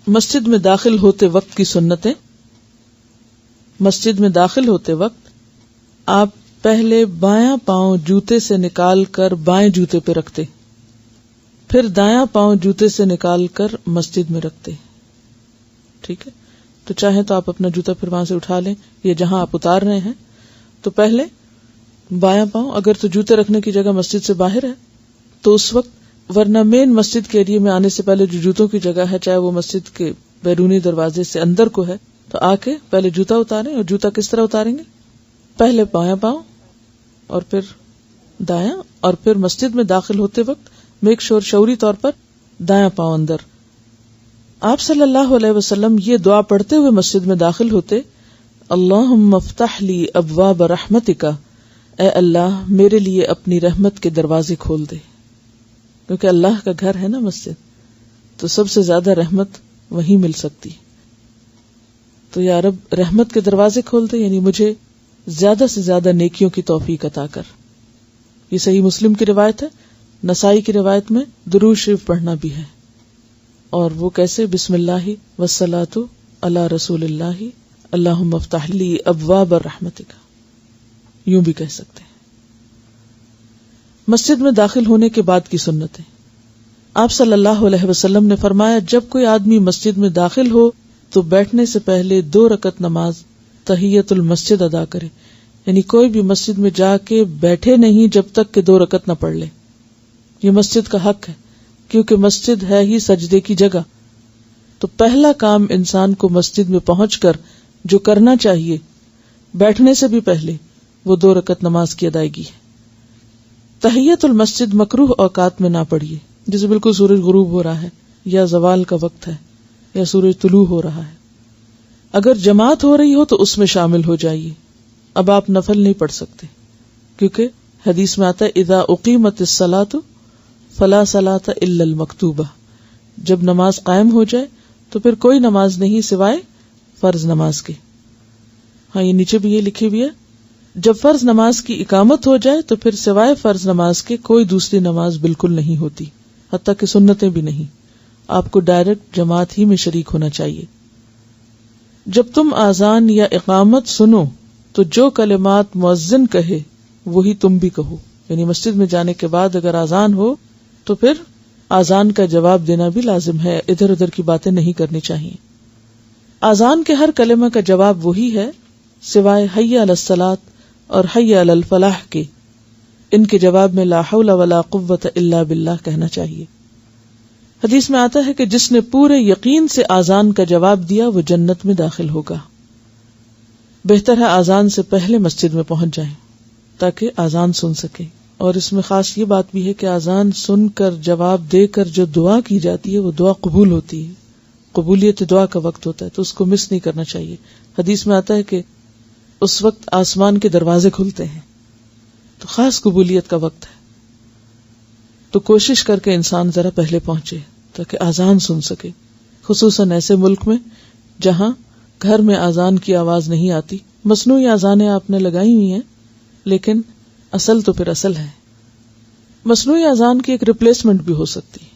مسجد میں داخل ہوتے وقت کی سنتیں. مسجد میں داخل ہوتے وقت آپ پہلے بایاں پاؤں جوتے سے نکال کر بائیں جوتے پہ رکھتے، پھر دایاں پاؤں جوتے سے نکال کر مسجد میں رکھتے. ٹھیک ہے، تو چاہیں تو آپ اپنا جوتا پھر وہاں سے اٹھا لیں، یا جہاں آپ اتار رہے ہیں تو پہلے بایاں پاؤں، اگر تو جوتے رکھنے کی جگہ مسجد سے باہر ہے تو اس وقت، ورنہ مین مسجد کے ایریے میں آنے سے پہلے جو جوتوں کی جگہ ہے، چاہے وہ مسجد کے بیرونی دروازے سے اندر کو ہے، تو آ کے پہلے جوتا اتاریں. اور جوتا کس طرح اتاریں گے؟ پہلے بایاں پاؤں اور پھر دایاں، اور پھر مسجد میں داخل ہوتے وقت میک شور شعوری طور پر دایاں پاؤں اندر. آپ صلی اللہ علیہ وسلم یہ دعا پڑھتے ہوئے مسجد میں داخل ہوتے: اللہم افتح لی ابواب رحمتک، اے اللہ میرے لیے اپنی رحمت کے دروازے کھول دے. کیونکہ اللہ کا گھر ہے نا مسجد، تو سب سے زیادہ رحمت وہیں مل سکتی. تو یا رب رحمت کے دروازے کھول دے، یعنی مجھے زیادہ سے زیادہ نیکیوں کی توفیق عطا کر. یہ صحیح مسلم کی روایت ہے. نسائی کی روایت میں درود شریف پڑھنا بھی ہے، اور وہ کیسے؟ بسم اللہ والصلاۃ علی رسول اللہ اللہم افتح لی ابواب رحمتک، یوں بھی کہہ سکتے ہیں. مسجد میں داخل ہونے کے بعد کی سنتیں. آپ صلی اللہ علیہ وسلم نے فرمایا جب کوئی آدمی مسجد میں داخل ہو تو بیٹھنے سے پہلے 2 رکعت نماز تحیت المسجد ادا کرے. یعنی کوئی بھی مسجد میں جا کے بیٹھے نہیں جب تک کہ 2 رکعت نہ پڑھ لے. یہ مسجد کا حق ہے، کیونکہ مسجد ہے ہی سجدے کی جگہ. تو پہلا کام انسان کو مسجد میں پہنچ کر جو کرنا چاہیے بیٹھنے سے بھی پہلے، وہ 2 رکعت نماز کی ادائیگی ہے. تحیت المسجد مکروہ اوقات میں نہ پڑھیے، جیسے بالکل سورج غروب ہو رہا ہے، یا زوال کا وقت ہے، یا سورج طلوع ہو رہا ہے. اگر جماعت ہو رہی ہو تو اس میں شامل ہو جائیے. اب آپ نفل نہیں پڑھ سکتے، کیونکہ حدیث میں آتا ہے اذا اقیمت الصلاۃ فلا صلاۃ الا المکتوبہ. جب نماز قائم ہو جائے تو پھر کوئی نماز نہیں سوائے فرض نماز کے. ہاں، یہ نیچے بھی یہ لکھی ہوئی ہے، جب فرض نماز کی اقامت ہو جائے تو پھر سوائے فرض نماز کے کوئی دوسری نماز بالکل نہیں ہوتی، حتیٰ کہ سنتیں بھی نہیں. آپ کو ڈائریکٹ جماعت ہی میں شریک ہونا چاہیے. جب تم اذان یا اقامت سنو تو جو کلمات مؤذن کہے وہی تم بھی کہو. یعنی مسجد میں جانے کے بعد اگر اذان ہو تو پھر اذان کا جواب دینا بھی لازم ہے، ادھر ادھر کی باتیں نہیں کرنی چاہیے. اذان کے ہر کلمہ کا جواب وہی ہے سوائے حی علی الصلاۃ اور حی علی الفلاح کے. ان کے جواب میں لا حول ولا قوت الا باللہ کہنا چاہیے. حدیث میں آتا ہے کہ جس نے پورے یقین سے اذان کا جواب دیا وہ جنت میں داخل ہوگا. بہتر ہے اذان سے پہلے مسجد میں پہنچ جائیں تاکہ اذان سن سکیں. اور اس میں خاص یہ بات بھی ہے کہ اذان سن کر جواب دے کر جو دعا کی جاتی ہے وہ دعا قبول ہوتی ہے. قبولیت دعا کا وقت ہوتا ہے تو اس کو مس نہیں کرنا چاہیے. حدیث میں آتا ہے کہ اس وقت آسمان کے دروازے کھلتے ہیں، تو خاص قبولیت کا وقت ہے. تو کوشش کر کے انسان ذرا پہلے پہنچے تاکہ اذان سن سکے، خصوصاً ایسے ملک میں جہاں گھر میں اذان کی آواز نہیں آتی. مصنوعی اذانیں آپ نے لگائی ہوئی ہیں، لیکن اصل تو پھر اصل ہے. مصنوعی اذان کی ایک ریپلیسمنٹ بھی ہو سکتی ہے،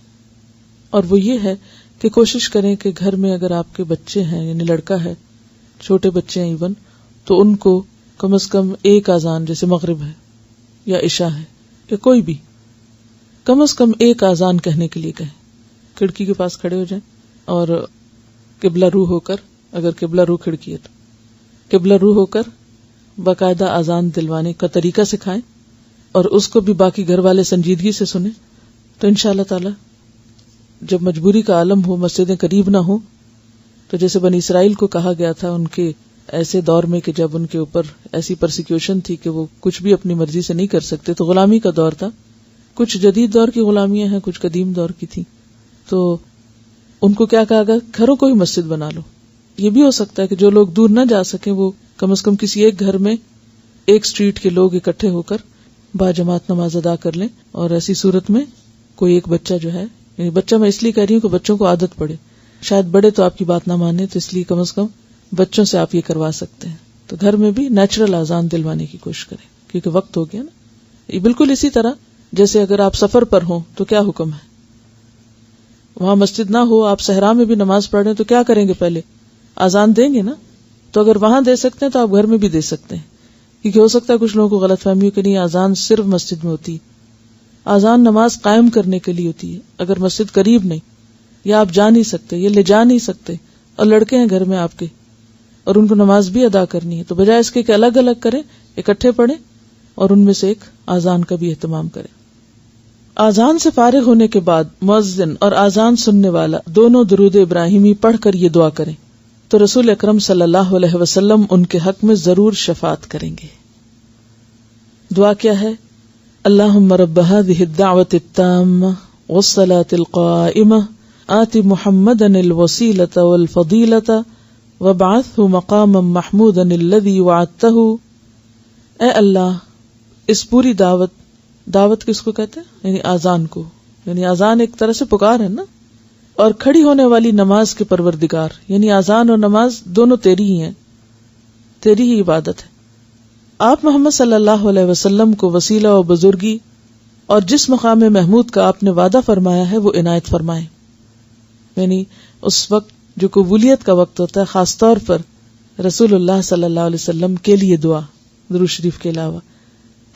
اور وہ یہ ہے کہ کوشش کریں کہ گھر میں اگر آپ کے بچے ہیں، یعنی لڑکا ہے، چھوٹے بچے ہیں ایون، تو ان کو کم از کم ایک اذان، جیسے مغرب ہے یا عشاء ہے یا کوئی بھی، کم از کم ایک اذان کہنے کے لیے کہیں. کھڑکی کے پاس کھڑے ہو جائیں اور قبلہ رو ہو کر، اگر قبلہ رو کھڑکی ہے تو قبلہ رو ہو کر باقاعدہ اذان دلوانے کا طریقہ سکھائیں، اور اس کو بھی باقی گھر والے سنجیدگی سے سنیں. تو انشاءاللہ تعالی جب مجبوری کا عالم ہو، مسجدیں قریب نہ ہو، تو جیسے بنی اسرائیل کو کہا گیا تھا ان کے ایسے دور میں کہ جب ان کے اوپر ایسی پرسیکیوشن تھی کہ وہ کچھ بھی اپنی مرضی سے نہیں کر سکتے، تو غلامی کا دور تھا. کچھ جدید دور کی غلامیاں ہیں، کچھ قدیم دور کی تھی. تو ان کو کیا کہا گیا؟ گھروں کو ہی مسجد بنا لو. یہ بھی ہو سکتا ہے کہ جو لوگ دور نہ جا سکیں وہ کم از کم کسی ایک گھر میں ایک سٹریٹ کے لوگ اکٹھے ہو کر با جماعت نماز ادا کر لیں. اور ایسی صورت میں کوئی ایک بچہ جو ہے، یعنی بچہ میں اس لیے کہہ رہی ہوں کہ بچوں کو عادت پڑے، شاید بڑے تو آپ کی بات نہ مانے، تو اس لیے کم از کم بچوں سے آپ یہ کروا سکتے ہیں. تو گھر میں بھی نیچرل اذان دلوانے کی کوشش کریں، کیونکہ وقت ہو گیا نا. یہ بالکل اسی طرح جیسے اگر آپ سفر پر ہوں تو کیا حکم ہے؟ وہاں مسجد نہ ہو، آپ صحرا میں بھی نماز پڑھ رہے ہیں تو کیا کریں گے؟ پہلے آزان دیں گے نا. تو اگر وہاں دے سکتے ہیں تو آپ گھر میں بھی دے سکتے ہیں، کیونکہ ہو سکتا ہے کچھ لوگوں کو غلط فہمی ہو کہ نہیں آزان صرف مسجد میں ہوتی ہے. آزان نماز قائم کرنے کے لیے ہوتی ہے. اگر مسجد قریب نہیں یا آپ جا نہیں سکتے یا لے جا نہیں سکتے اور لڑکے ہیں گھر میں آپ کے اور ان کو نماز بھی ادا کرنی ہے، تو بجائے اس کے کہ الگ الگ کریں، اکٹھے پڑھیں اور ان میں سے ایک آزان کا بھی اہتمام کریں. آزان سے فارغ ہونے کے بعد مؤذن اور آزان سننے والا دونوں درود ابراہیمی پڑھ کر یہ دعا کریں تو رسول اکرم صلی اللہ علیہ وسلم ان کے حق میں ضرور شفاعت کریں گے. دعا کیا ہے؟ اللہم رب هذه الدعوة التامة والصلاة القائمة آت محمدا الوسیلة والفضیلة وابعثه مقاما محمودا الذي وعدته. اے اللہ، اس پوری دعوت کس کو کہتے ہیں؟ یعنی آزان کو، یعنی آزان ایک طرح سے پکار ہے نا، اور کھڑی ہونے والی نماز کے پروردگار، یعنی آزان اور نماز دونوں تیری ہی ہیں، تیری ہی عبادت ہے. آپ محمد صلی اللہ علیہ وسلم کو وسیلہ و بزرگی اور جس مقام محمود کا آپ نے وعدہ فرمایا ہے وہ عنایت فرمائیں. یعنی اس وقت جو قبولیت کا وقت ہوتا ہے، خاص طور پر رسول اللہ صلی اللہ علیہ وسلم کے لیے دعا درود شریف کے علاوہ،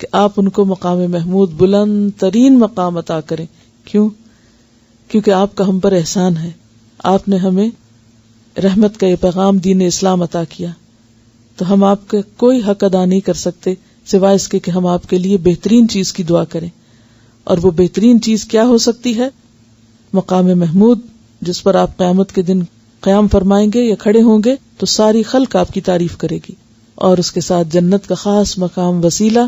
کہ آپ ان کو مقام محمود بلند ترین مقام عطا کریں. کیوں؟ کیونکہ آپ کا ہم پر احسان ہے، آپ نے ہمیں رحمت کا یہ پیغام دین اسلام عطا کیا، تو ہم آپ کا کوئی حق ادا نہیں کر سکتے سوائے اس کے کہ ہم آپ کے لیے بہترین چیز کی دعا کریں. اور وہ بہترین چیز کیا ہو سکتی ہے؟ مقام محمود، جس پر آپ قیامت کے دن قیام فرمائیں گے یا کھڑے ہوں گے تو ساری خلق آپ کی تعریف کرے گی. اور اس کے ساتھ جنت کا خاص مقام وسیلہ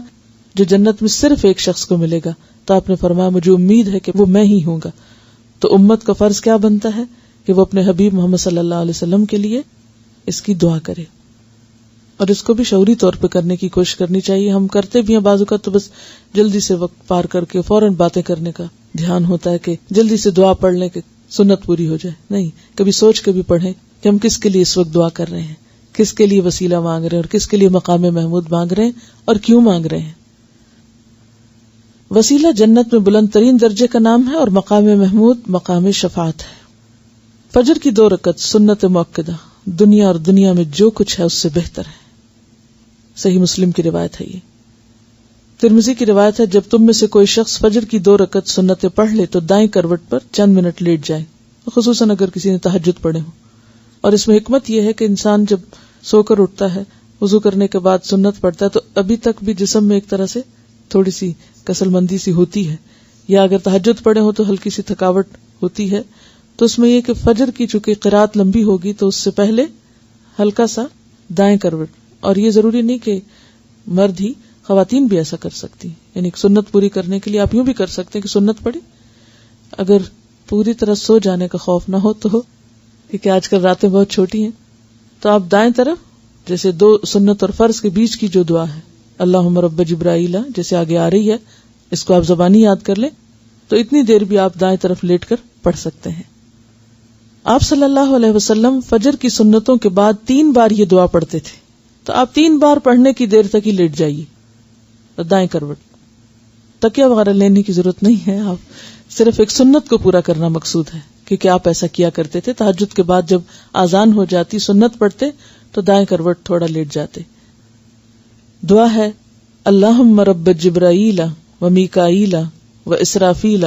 جو جنت میں صرف ایک شخص کو ملے گا. تو آپ نے فرمایا مجھے امید ہے کہ وہ میں ہی ہوں گا. تو امت کا فرض کیا بنتا ہے کہ وہ اپنے حبیب محمد صلی اللہ علیہ وسلم کے لیے اس کی دعا کرے، اور اس کو بھی شعوری طور پہ کرنے کی کوشش کرنی چاہیے. ہم کرتے بھی ہیں بعض اوقات، تو بس جلدی سے وقت پار کر کے فوراً باتیں کرنے کا دھیان ہوتا ہے کہ جلدی سے دعا پڑھ لیں کہ سنت پوری ہو جائے. نہیں، کبھی سوچ کے بھی پڑھیں کہ ہم کس کے لیے اس وقت دعا کر رہے ہیں، کس کے لیے وسیلہ مانگ رہے ہیں، اور کس کے لیے مقام محمود مانگ رہے ہیں اور کیوں مانگ رہے ہیں. وسیلہ جنت میں بلند ترین درجے کا نام ہے اور مقام محمود مقام شفاعت ہے. فجر کی 2 رکعت سنت مؤکدہ دنیا اور دنیا میں جو کچھ ہے اس سے بہتر ہے. صحیح مسلم کی روایت ہے. یہ ترمذی کی روایت ہے، جب تم میں سے کوئی شخص فجر کی 2 رکعت سنتیں پڑھ لے تو دائیں کروٹ پر چند منٹ لیٹ جائے، خصوصاً اگر کسی نے تہجد پڑھے ہو. اور اس میں حکمت یہ ہے کہ انسان جب سو کر اٹھتا ہے، وضو کرنے کے بعد سنت پڑھتا ہے، تو ابھی تک بھی جسم میں ایک طرح سے تھوڑی سی کسل مندی سی ہوتی ہے، یا اگر تہجد پڑھے ہو تو ہلکی سی تھکاوٹ ہوتی ہے. تو اس میں یہ کہ فجر کی چونکہ قرات لمبی ہوگی تو اس سے پہلے ہلکا سا دائیں کروٹ. اور یہ ضروری نہیں کہ مرد ہی، خواتین بھی ایسا کر سکتی ہیں. یعنی سنت پوری کرنے کے لیے آپ یوں بھی کر سکتے ہیں کہ سنت پڑھی، اگر پوری طرح سو جانے کا خوف نہ ہو تو، کیونکہ آج کل راتیں بہت چھوٹی ہیں، تو آپ دائیں طرف جیسے 2 سنت اور فرض کے بیچ کی جو دعا ہے اللہم رب جبرائیل، جیسے آگے آ رہی ہے، اس کو آپ زبانی یاد کر لیں تو اتنی دیر بھی آپ دائیں طرف لیٹ کر پڑھ سکتے ہیں. آپ صلی اللہ علیہ وسلم فجر کی سنتوں کے بعد 3 بار یہ دعا پڑھتے تھے. تو آپ 3 بار پڑھنے کی دیر تک ہی لیٹ جائیے اور دائیں کروٹ. تکیہ وغیرہ لینے کی ضرورت نہیں ہے، آپ صرف ایک سنت کو پورا کرنا مقصود ہے، کیونکہ آپ ایسا کیا کرتے تھے. تہجد کے بعد جب آذان ہو جاتی سنت پڑھتے تو دائیں کروٹ تھوڑا لیٹ جاتے. دعا ہے اللہم رب جبرائیل و میکائیل و اسرافیل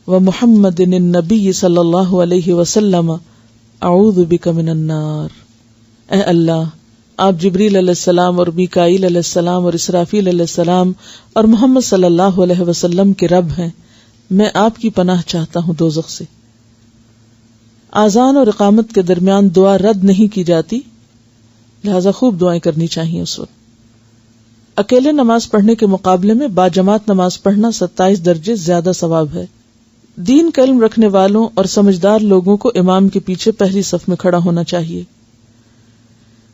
و محمد النبی صلی اللہ علیہ وسلم اعوذ بک من النار. اے اللہ، آپ جبریل علیہ السلام اور میکائیل علیہ السلام اور اسرافیل علیہ السلام اور محمد صلی اللہ علیہ وسلم کے رب ہیں، میں آپ کی پناہ چاہتا ہوں دوزخ سے. آذان اور اقامت کے درمیان دعا رد نہیں کی جاتی، لہذا خوب دعائیں کرنی چاہیے اس وقت. اکیلے نماز پڑھنے کے مقابلے میں باجماعت نماز پڑھنا 27 درجے زیادہ ثواب ہے. دین کا علم رکھنے والوں اور سمجھدار لوگوں کو امام کے پیچھے پہلی صف میں کھڑا ہونا چاہیے.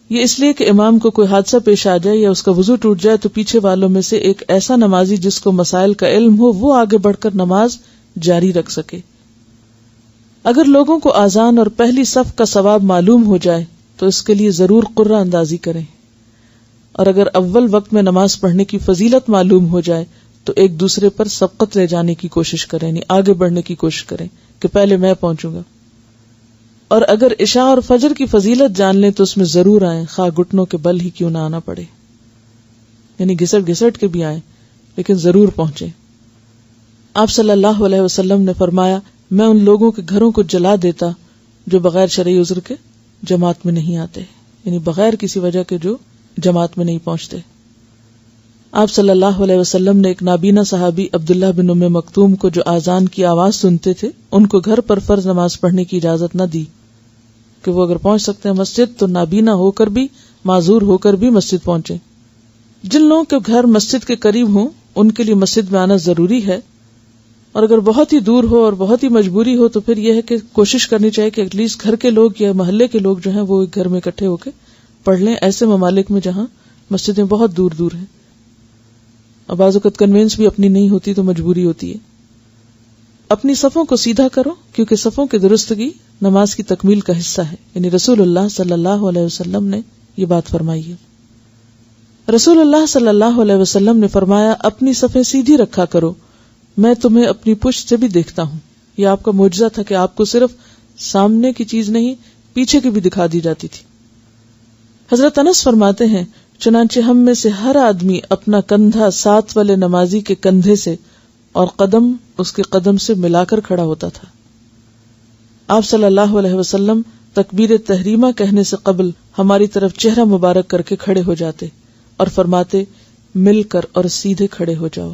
یہ اس لیے کہ امام کو کوئی حادثہ پیش آ جائے یا اس کا وضو ٹوٹ جائے تو پیچھے والوں میں سے ایک ایسا نمازی جس کو مسائل کا علم ہو وہ آگے بڑھ کر نماز جاری رکھ سکے. اگر لوگوں کو آذان اور پہلی صف کا ثواب معلوم ہو جائے تو اس کے لیے ضرور قرہ اندازی کریں، اور اگر اول وقت میں نماز پڑھنے کی فضیلت معلوم ہو جائے تو ایک دوسرے پر سبقت لے جانے کی کوشش کریں، یعنی آگے بڑھنے کی کوشش کریں کہ پہلے میں پہنچوں گا. اور اگر عشاء اور فجر کی فضیلت جان لیں تو اس میں ضرور آئیں، خواہ گھٹنوں کے بل ہی کیوں نہ آنا پڑے. یعنی گھسٹ گھسٹ کے بھی آئیں لیکن ضرور پہنچیں. آپ صلی اللہ علیہ وسلم نے فرمایا، میں ان لوگوں کے گھروں کو جلا دیتا جو بغیر شرعی عذر کے جماعت میں نہیں آتے، یعنی بغیر کسی وجہ کے جو جماعت میں نہیں پہنچتے. آپ صلی اللہ علیہ وسلم نے ایک نابینا صحابی عبداللہ بن ام مکتوم کو جو آذان کی آواز سنتے تھے ان کو گھر پر فرض نماز پڑھنے کی اجازت نہ دی کہ وہ اگر پہنچ سکتے ہیں مسجد تو نابینا ہو کر بھی، معذور ہو کر بھی مسجد پہنچے. جن لوگوں کے گھر مسجد کے قریب ہوں ان کے لیے مسجد میں آنا ضروری ہے، اور اگر بہت ہی دور ہو اور بہت ہی مجبوری ہو تو پھر یہ ہے کہ کوشش کرنی چاہیے کہ ایٹ لیسٹ گھر کے لوگ یا محلے کے لوگ جو ہیں وہ ایک گھر میں اکٹھے ہو کے پڑھ لیں، ایسے ممالک میں جہاں مسجدیں بہت دور دور ہیں. اور بعض اوقات کنوینس بھی اپنی نہیں ہوتی تو مجبوری ہوتی ہے. اپنی صفوں کو سیدھا کرو کیونکہ صفوں کی درستگی نماز کی تکمیل کا حصہ ہے. یعنی رسول اللہ صلی اللہ علیہ وسلم نے یہ بات فرمائی ہے. رسول اللہ صلی اللہ علیہ وسلم نے فرمایا، اپنی صفیں سیدھی رکھا کرو، میں تمہیں اپنی پشت سے بھی دیکھتا ہوں. یہ آپ کا معجزہ تھا کہ آپ کو صرف سامنے کی چیز نہیں پیچھے کی بھی دکھا دی جاتی تھی. حضرت انس فرماتے ہیں، چنانچہ ہم میں سے ہر آدمی اپنا کندھا ساتھ والے نمازی کے کندھے سے اور قدم اس کے قدم سے ملا کر کھڑا ہوتا تھا. آپ صلی اللہ علیہ وسلم تکبیر تحریمہ کہنے سے قبل ہماری طرف چہرہ مبارک کر کے کھڑے ہو جاتے اور فرماتے، مل کر اور سیدھے کھڑے ہو جاؤ.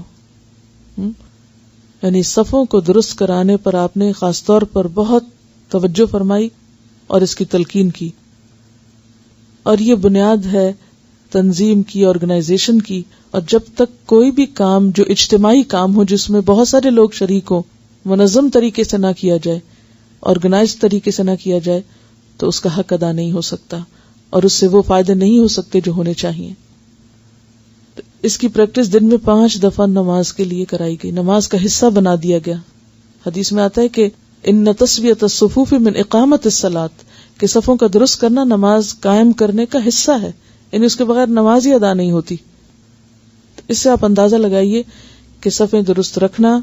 یعنی صفوں کو درست کرانے پر آپ نے خاص طور پر بہت توجہ فرمائی اور اس کی تلقین کی. اور یہ بنیاد ہے تنظیم کی، آرگنائزیشن کی. اور جب تک کوئی بھی کام جو اجتماعی کام ہو، جس میں بہت سارے لوگ شریک ہوں، منظم طریقے سے نہ کیا جائے، آرگنائز طریقے سے نہ کیا جائے تو اس کا حق ادا نہیں ہو سکتا اور اس سے وہ فائدے نہیں ہو سکتے جو ہونے چاہیے. اس کی پریکٹس دن میں 5 دفعہ نماز کے لیے کرائی گئی، نماز کا حصہ بنا دیا گیا. حدیث میں آتا ہے کہ ان تسویۃ الصفوف من اقامت الصلاۃ، کہ صفوں کا درست کرنا نماز قائم کرنے کا حصہ ہے، یعنی اس کے بغیر نماز ہی ادا نہیں ہوتی. اس سے آپ اندازہ لگائیے کہ صفیں درست رکھنا،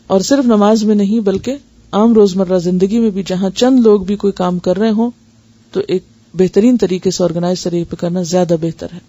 اور صرف نماز میں نہیں بلکہ عام روزمرہ زندگی میں بھی جہاں چند لوگ بھی کوئی کام کر رہے ہوں تو ایک بہترین طریقے سے آرگنائز طریقے پہ کرنا زیادہ بہتر ہے.